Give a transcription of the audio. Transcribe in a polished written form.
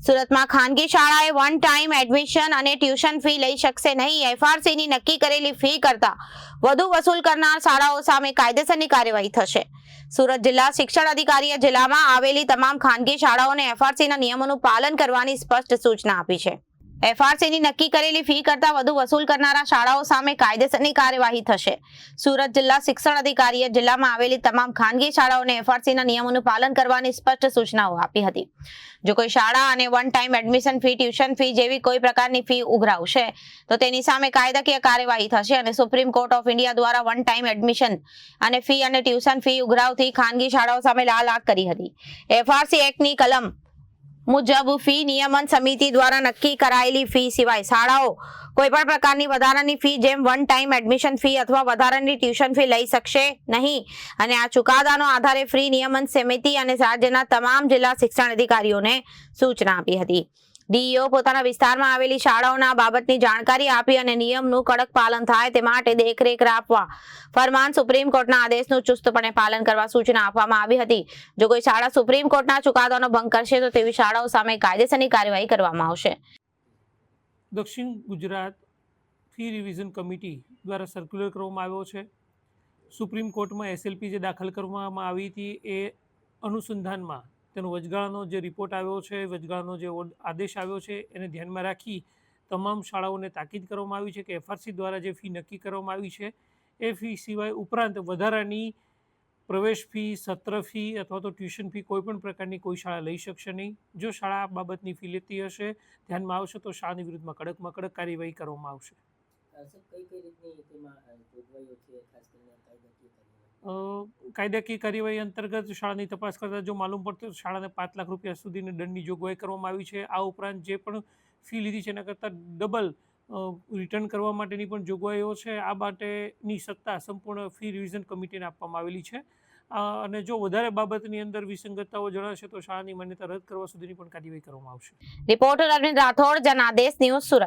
સુરતમાં ખાનગી શાળાએ વન ટાઈમ એડમિશન અને ટ્યુશન ફી લઈ શકશે નહીં. એફઆરસીની નક્કી કરેલી ફી કરતા વધુ વસૂલ કરનાર શાળાઓ સામે કાયદેસરની કાર્યવાહી થશે. સુરત જિલ્લા શિક્ષણ અધિકારીએ જિલ્લામાં આવેલી તમામ ખાનગી શાળાઓને એફઆરસીના નિયમોનું પાલન કરવાની સ્પષ્ટ સૂચના આપી છે. એફઆરસીની નક્કી કરેલી ફી કરતા વધુ વસૂલ કરનારા શાળાઓ સામે કાયદેસરની કાર્યવાહી થશે. સુરત જિલ્લા શિક્ષણ અધિકારીએ જિલ્લામાં આવેલી તમામ ખાનગી શાળાઓને એફઆરસીના નિયમોનું પાલન કરવાની સ્પષ્ટ સૂચનાઓ આપી હતી. જો કોઈ શાળા અને one time admission fee, tuition fee જેવી કોઈ પ્રકારની ફી ઉઘરાવશે તો તેની સામે કાયદાકીય કાર્યવાહી થશે અને સુપ્રીમ કોર્ટ ઓફ ઇન્ડિયા દ્વારા વન ટાઈમ એડમિશન અને ફી અને ટ્યુશન ફી ઉઘરાવતી ખાનગી શાળાઓ સામે લાલ આંખ કરી હતી. એફઆરસી એક્ટની કલમ મુજબ ફી નિયમન સમિતિ દ્વારા નક્કી કરાયેલી ફી સિવાય શાળાઓ કોઈ પણ પ્રકારની વધારાની ફી જેમ વન ટાઈમ એડમિશન ફી અથવા વધારાની ટ્યુશન ફી લઈ શકશે નહીં. અને આ ચુકાદાનો આધારે ફી નિયમન સમિતિ અને રાજ્યના તમામ જિલ્લા શિક્ષણ અધિકારીઓને સૂચના આપી હતી. ડીઈઓ પોતાના વિસ્તારમાં આવેલી શાળાઓના બાબતની જાણકારી આપી અને નિયમનું કડક પાલન થાય તે માટે દેખરેખ રાખવા ફરમાન સુપ્રીમ કોર્ટના આદેશનું ચુસ્તપણે પાલન કરવા સૂચના આપવામાં આવી હતી. જો કોઈ શાળા સુપ્રીમ કોર્ટના ચુકાદાનો ભંગ કરશે તો તેવી શાળાઓ સામે કાયદેસરની કાર્યવાહી કરવામાં આવશે. દક્ષિણ ગુજરાત ફી રિવિઝન કમિટી દ્વારા સર્ક્યુલર કરવામાં આવ્યો છે. સુપ્રીમ કોર્ટમાં એસએલપી જે દાખલ કરવામાં આવી હતી એ અનુસંધાનમાં તેનો વચગાળાનો જે રિપોર્ટ આવ્યો છે, વચગાળાનો જે આદેશ આવ્યો છે એને ધ્યાનમાં રાખી તમામ શાળાઓને તાકીદ કરવામાં આવી છે કે એફઆરસી દ્વારા જે ફી નક્કી કરવામાં આવી છે એ ફી સિવાય ઉપરાંત વધારાની પ્રવેશ ફી, સત્ર ફી અથવા તો ટ્યુશન ફી કોઈ પણ પ્રકારની કોઈ શાળા લઈ શકશે નહીં. જો શાળા આ બાબતની ફી લેતી હશે, ધ્યાનમાં આવશે તો શાળાની વિરુદ્ધમાં કડકમાં કડક કાર્યવાહી કરવામાં આવશે. કાયદાકીય કાર્યવાહી અંતર્ગત શાળાની તપાસ કરતા જો માલુમ પડતું શાળાને 5 લાખ રૂપિયા સુધીની દંડની જોગવાઈ કરવામાં આવી છે. આ ઉપરાંત જે પણ ફી લીધી છે એના કરતાં ડબલ રિટર્ન કરવા માટેની પણ જોગવાઈઓ છે. આ માટેની સત્તા સંપૂર્ણ ફી રિવિઝન કમિટીને આપવામાં આવેલી છે. અને જો વધારે બાબતની અંદર વિસંગતતાઓ જણાશે તો શાળાની માન્યતા રદ કરવા સુધીની પણ કાર્યવાહી કરવામાં આવશે. Reporter Arvind Rathod, Janadesh news, Surat.